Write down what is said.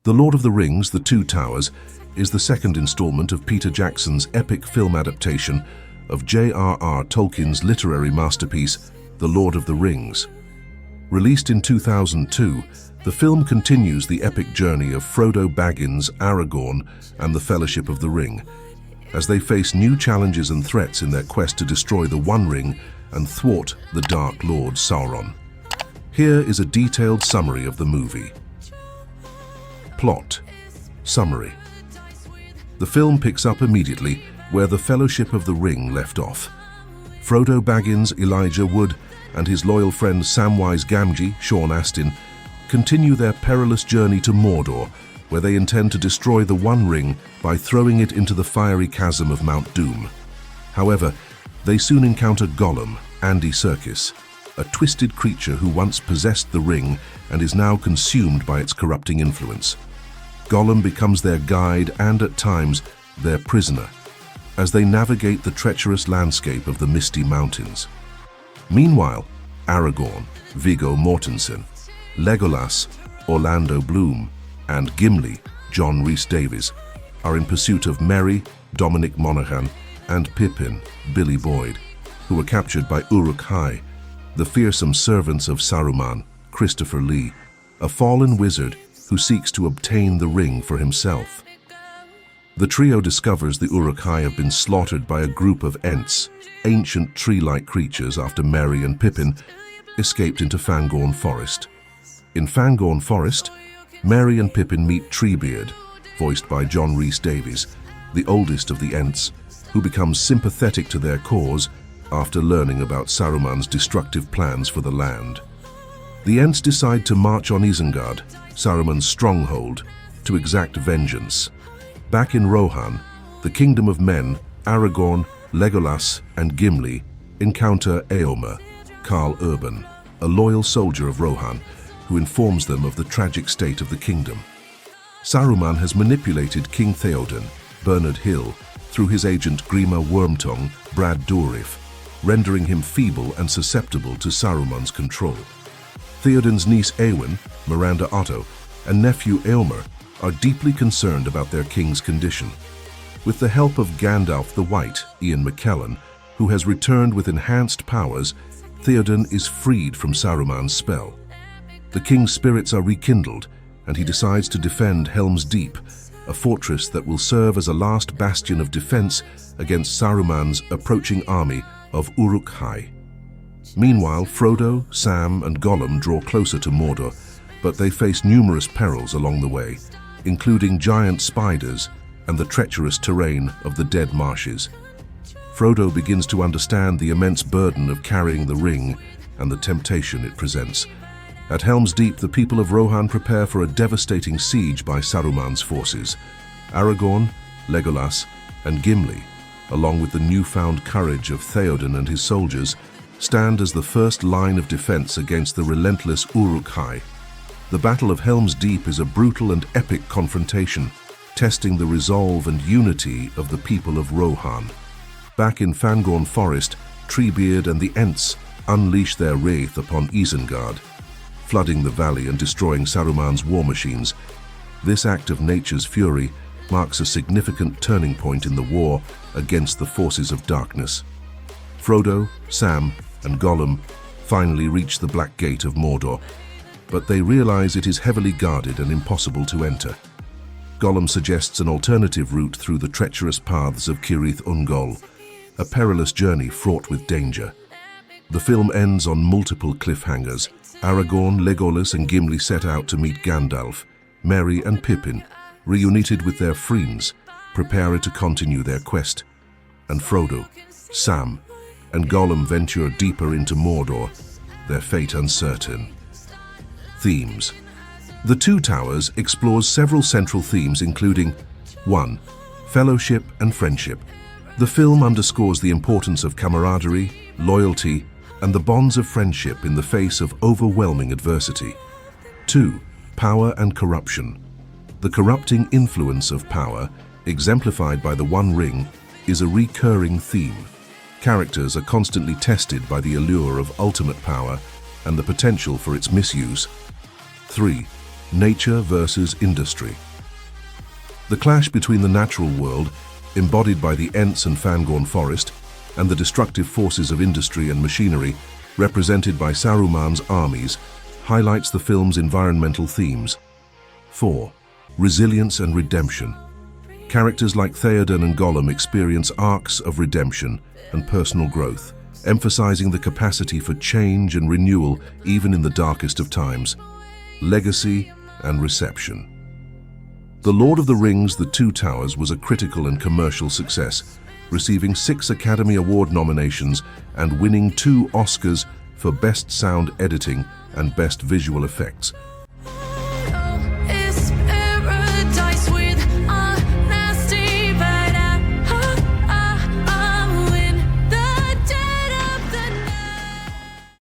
The Lord of the Rings: The Two Towers is the second installment of Peter Jackson's epic film adaptation of J.R.R. Tolkien's literary masterpiece, The Lord of the Rings. Released in 2002, the film continues the epic journey of Frodo Baggins, Aragorn, and the Fellowship of the Ring, as they face new challenges and threats in their quest to destroy the One Ring and thwart the Dark Lord Sauron. Here is a detailed summary of the movie. Plot. Summary. The film picks up immediately where the Fellowship of the Ring left off. Frodo Baggins, Elijah Wood, and his loyal friend Samwise Gamgee, Sean Astin, continue their perilous journey to Mordor, where they intend to destroy the One Ring by throwing it into the fiery chasm of Mount Doom. However, they soon encounter Gollum, Andy Serkis, a twisted creature who once possessed the ring and is now consumed by its corrupting influence. Gollum becomes their guide and, at times, their prisoner, as they navigate the treacherous landscape of the Misty Mountains. Meanwhile, Aragorn, Viggo Mortensen, Legolas, Orlando Bloom, and Gimli, John Rhys-Davies, are in pursuit of Merry, Dominic Monaghan, and Pippin, Billy Boyd, who were captured by Uruk-hai, the fearsome servants of Saruman, Christopher Lee, a fallen wizard who seeks to obtain the ring for himself. The trio discovers the Uruk-hai have been slaughtered by a group of Ents, ancient tree-like creatures, after Merry and Pippin escaped into Fangorn Forest. In Fangorn Forest, Merry and Pippin meet Treebeard, voiced by John Rhys-Davies, the oldest of the Ents, who becomes sympathetic to their cause after learning about Saruman's destructive plans for the land. The Ents decide to march on Isengard, Saruman's stronghold, to exact vengeance. Back in Rohan, the Kingdom of Men, Aragorn, Legolas, and Gimli encounter Éomer, Karl Urban, a loyal soldier of Rohan, who informs them of the tragic state of the kingdom. Saruman has manipulated King Theoden, Bernard Hill, through his agent Grima Wormtongue, Brad Dourif, rendering him feeble and susceptible to Saruman's control. Theoden's niece Éowyn, Miranda Otto, and nephew Éomer are deeply concerned about their king's condition. With the help of Gandalf the White, Ian McKellen, who has returned with enhanced powers, Theoden is freed from Saruman's spell. The king's spirits are rekindled, and he decides to defend Helm's Deep, a fortress that will serve as a last bastion of defense against Saruman's approaching army of Uruk-hai. Meanwhile, Frodo, Sam, and Gollum draw closer to Mordor, but they face numerous perils along the way, including giant spiders and the treacherous terrain of the Dead Marshes. Frodo begins to understand the immense burden of carrying the ring and the temptation it presents. At Helm's Deep, the people of Rohan prepare for a devastating siege by Saruman's forces. Aragorn, Legolas, and Gimli, along with the newfound courage of Theoden and his soldiers, stand as the first line of defense against the relentless Uruk-hai. The Battle of Helm's Deep is a brutal and epic confrontation, testing the resolve and unity of the people of Rohan. Back in Fangorn Forest, Treebeard and the Ents unleash their wrath upon Isengard, flooding the valley and destroying Saruman's war machines. This act of nature's fury marks a significant turning point in the war against the forces of darkness. Frodo, Sam, and Gollum finally reach the Black Gate of Mordor, but they realize it is heavily guarded and impossible to enter. Gollum suggests an alternative route through the treacherous paths of Cirith Ungol, a perilous journey fraught with danger. The film ends on multiple cliffhangers. Aragorn, Legolas, and Gimli set out to meet Gandalf. Merry and Pippin, reunited with their friends, prepare to continue their quest. And Frodo, Sam, and Gollum venture deeper into Mordor, their fate uncertain. Themes. The Two Towers explores several central themes, including 1. Fellowship and friendship. The film underscores the importance of camaraderie, loyalty, and the bonds of friendship in the face of overwhelming adversity. 2. Power and corruption. The corrupting influence of power, exemplified by the One Ring, is a recurring theme. Characters are constantly tested by the allure of ultimate power and the potential for its misuse. 3. Nature versus industry. The clash between the natural world, embodied by the Ents and Fangorn forest, and the destructive forces of industry and machinery, represented by Saruman's armies, highlights the film's environmental themes. 4. Resilience and redemption. Characters like Theoden and Gollum experience arcs of redemption and personal growth, emphasizing the capacity for change and renewal even in the darkest of times. Legacy and reception. The Lord of the Rings: The Two Towers was a critical and commercial success, receiving 6 Academy Award nominations and winning 2 Oscars for Best Sound Editing and Best Visual Effects,